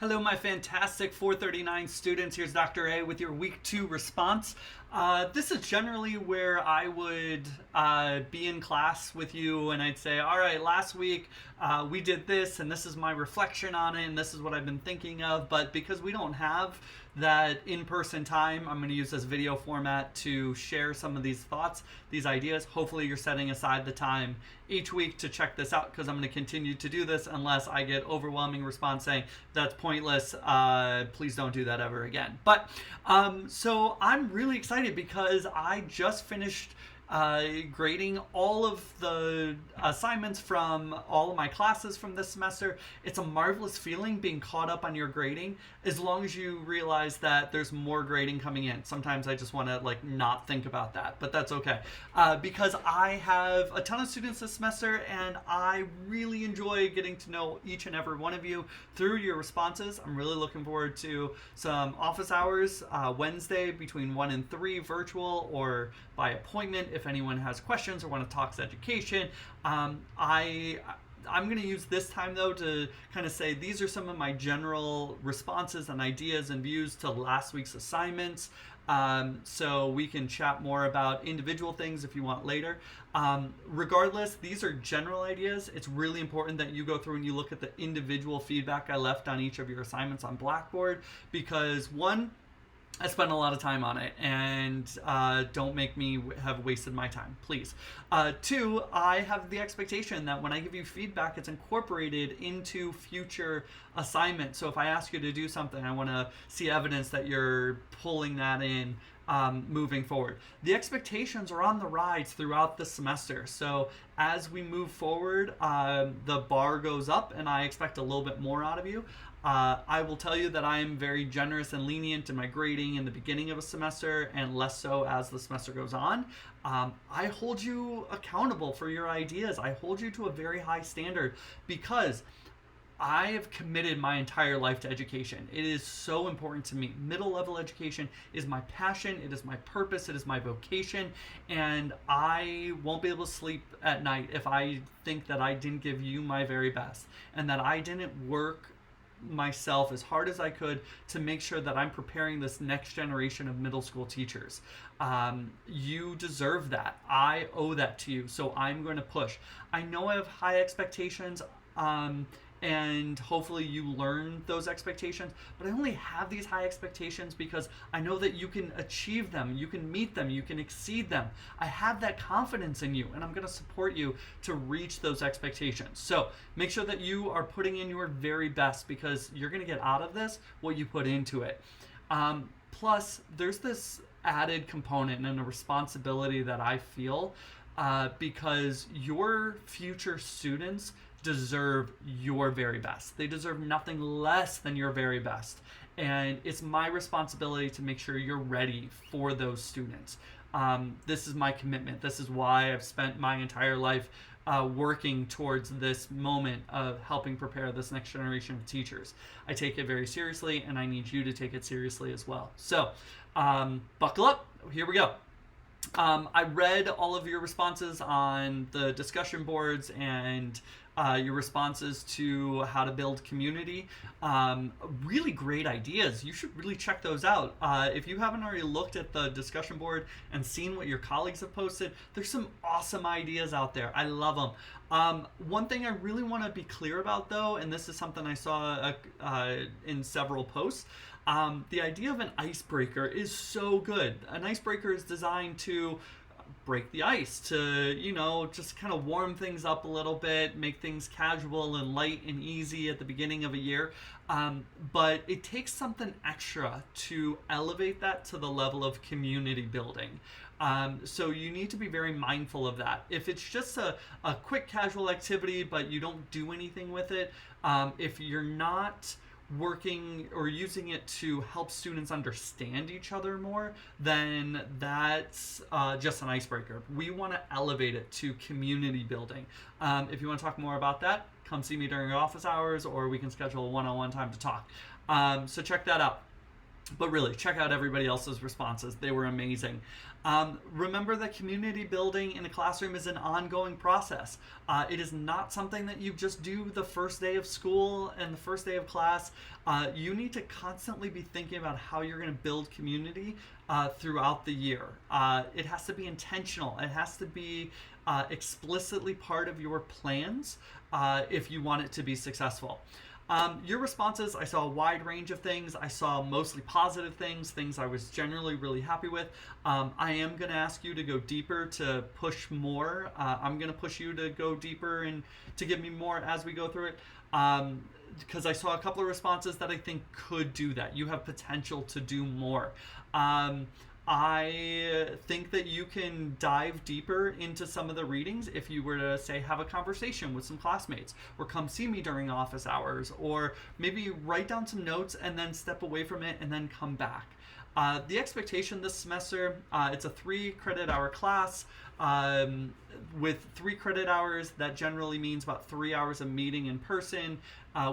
Hello, my fantastic 439 students. Here's Dr. A with your week 2 response. This is generally where I would be in class with you and I'd say, all right, last week we did this and this is my reflection on it and this is what I've been thinking of. But because we don't have that in-person time, I'm going to use this video format to share some of these thoughts, these ideas. Hopefully you're setting aside the time each week to check this out, because I'm going to continue to do this unless I get overwhelming response saying that's pointless. Please don't do that ever again. But so I'm really excited because I just finished grading all of the assignments from all of my classes from this semester. It's a marvelous feeling being caught up on your grading, as long as you realize that there's more grading coming in. Sometimes I just want to not think about that, but that's okay, because I have a ton of students this semester and I really enjoy getting to know each and every one of you through your responses. I'm really looking forward to some office hours Wednesday between 1 and 3, virtual or by appointment, if anyone has questions or want to talk education. I'm going to use this time though to kind of say these are some of my general responses and ideas and views to last week's assignments. So we can chat more about individual things if you want later. Regardless, these are general ideas. It's really important that you go through and you look at the individual feedback I left on each of your assignments on Blackboard, because one, I spent a lot of time on it, and don't make me have wasted my time, please. Two, I have the expectation that when I give you feedback, it's incorporated into future assignments. So if I ask you to do something, I want to see evidence that you're pulling that in moving forward. The expectations are on the rise throughout the semester. So as we move forward, the bar goes up, and I expect a little bit more out of you. I will tell you that I am very generous and lenient in my grading in the beginning of a semester, and less so as the semester goes on. I hold you accountable for your ideas. I hold you to a very high standard because I have committed my entire life to education. It is so important to me. Middle level education is my passion, it is my purpose, it is my vocation, and I won't be able to sleep at night if I think that I didn't give you my very best and that I didn't work myself as hard as I could to make sure that I'm preparing this next generation of middle school teachers. You deserve that. I owe that to you, so I'm going to push. I know I have high expectations, and hopefully you learn those expectations, but I only have these high expectations because I know that you can achieve them, you can meet them, you can exceed them. I have that confidence in you, and I'm going to support you to reach those expectations. So make sure that you are putting in your very best, because you're going to get out of this what you put into it. Plus, there's this added component and a responsibility that I feel, because your future students deserve your very best. They deserve nothing less than your very best. And it's my responsibility to make sure you're ready for those students. This is my commitment. This is why I've spent my entire life working towards this moment of helping prepare this next generation of teachers. I take it very seriously, and I need you to take it seriously as well. So buckle up. Here we go. I read all of your responses on the discussion boards and your responses to how to build community. Really great ideas. You should really check those out. If you haven't already looked at the discussion board and seen what your colleagues have posted, there's some awesome ideas out there. I love them. One thing I really want to be clear about, though, and this is something I saw in several posts, the idea of an icebreaker is so good. An icebreaker is designed to break the ice, to, just kind of warm things up a little bit, make things casual and light and easy at the beginning of a year. But it takes something extra to elevate that to the level of community building. So you need to be very mindful of that. If it's just a quick casual activity, but you don't do anything with it, if you're not working or using it to help students understand each other more, then that's just an icebreaker. We want to elevate it to community building. If you want to talk more about that, come see me during your office hours, or we can schedule a one-on-one time to talk. So check that out. But really, check out everybody else's responses. They were amazing. Remember that community building in a classroom is an ongoing process. It is not something that you just do the first day of school and the first day of class. You need to constantly be thinking about how you're going to build community throughout the year. It has to be intentional. It has to be explicitly part of your plans if you want it to be successful. Your responses, I saw a wide range of things. I saw mostly positive things I was generally really happy with. I am going to ask you to go deeper, to push more. I'm going to push you to go deeper and to give me more as we go through it. Because I saw a couple of responses that I think could do that. You have potential to do more. I think that you can dive deeper into some of the readings if you were to, say, have a conversation with some classmates, or come see me during office hours, or maybe write down some notes and then step away from it and then come back. The expectation this semester, it's a 3 credit hour class. With 3 credit hours, that generally means about 3 hours of meeting in person.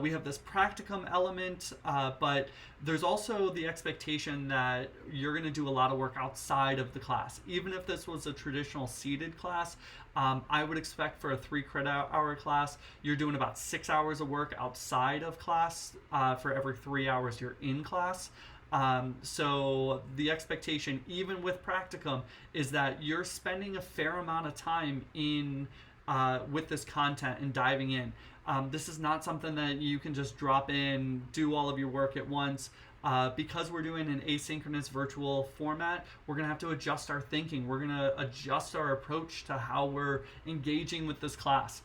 We have this practicum element, but there's also the expectation that you're going to do a lot of work outside of the class. Even if this was a traditional seated class, I would expect for a 3 credit hour class, you're doing about 6 hours of work outside of class for every 3 hours you're in class. So the expectation, even with practicum, is that you're spending a fair amount of time in with this content and diving in. This is not something that you can just drop in, do all of your work at once. Because we're doing an asynchronous virtual format, we're going to have to adjust our thinking. We're going to adjust our approach to how we're engaging with this class.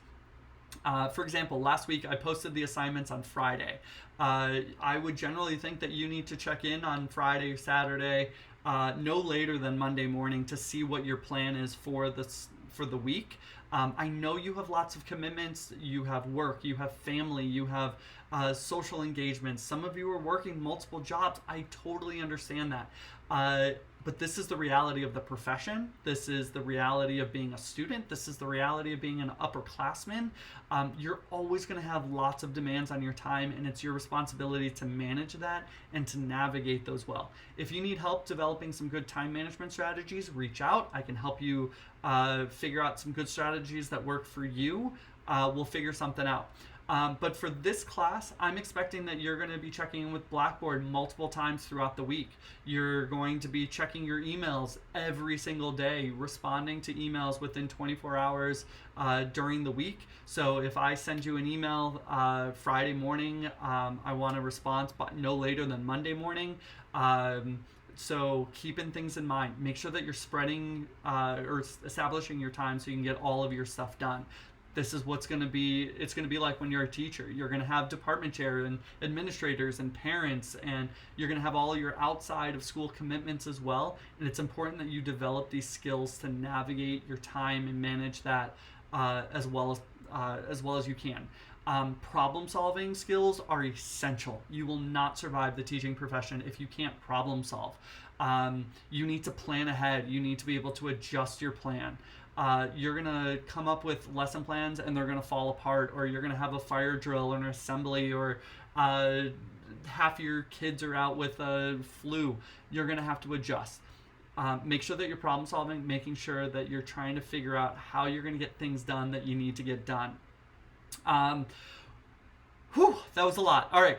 For example, last week I posted the assignments on Friday. I would generally think that you need to check in on Friday or Saturday, no later than Monday morning, to see what your plan is for the week. I know you have lots of commitments. You have work, you have family, you have social engagements. Some of you are working multiple jobs. I totally understand that. But this is the reality of the profession. This is the reality of being a student. This is the reality of being an upperclassman. You're always going to have lots of demands on your time, and it's your responsibility to manage that and to navigate those well. If you need help developing some good time management strategies, reach out. I can help you figure out some good strategies that work for you. We'll figure something out. But for this class, I'm expecting that you're going to be checking in with Blackboard multiple times throughout the week. You're going to be checking your emails every single day, responding to emails within 24 hours during the week. So if I send you an email Friday morning, I want a response but no later than Monday morning. So keeping things in mind, make sure that you're spreading or establishing your time so you can get all of your stuff done. This is what's going to be, it's going to be like when you're a teacher. You're going to have department chair and administrators and parents, and you're going to have all your outside of school commitments as well. And it's important that you develop these skills to navigate your time and manage that as well as you can. Problem solving skills are essential. You will not survive the teaching profession if you can't problem solve. You need to plan ahead. You need to be able to adjust your plan. You're going to come up with lesson plans and they're going to fall apart, or you're going to have a fire drill or an assembly, or half your kids are out with a flu. You're going to have to adjust. Make sure that you're problem solving, making sure that you're trying to figure out how you're going to get things done that you need to get done. That was a lot. All right,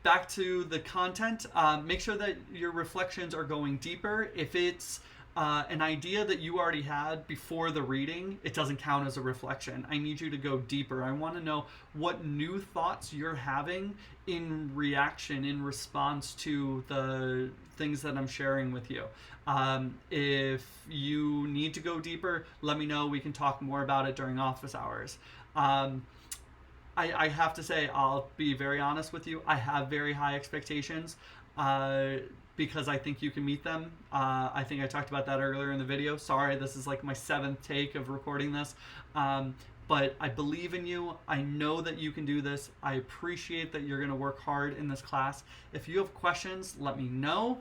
back to the content. Make sure that your reflections are going deeper. If it's an idea that you already had before the reading, it doesn't count as a reflection. I need you to go deeper. I want to know what new thoughts you're having in reaction, in response to the things that I'm sharing with you. If you need to go deeper, let me know. We can talk more about it during office hours. I have to say, I'll be very honest with you, I have very high expectations because I think you can meet them. I think I talked about that earlier in the video. Sorry, this is like my 7th take of recording this. But I believe in you. I know that you can do this. I appreciate that you're going to work hard in this class. If you have questions, let me know.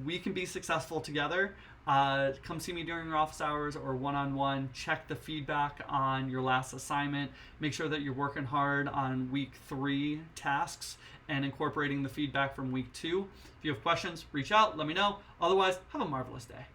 We can be successful together. come see me during your office hours or one-on-one. Check the feedback on your last assignment. Make sure that you're working hard on week 3 tasks and incorporating the feedback from week 2. If you have questions, reach out, let me know. Otherwise, have a marvelous day.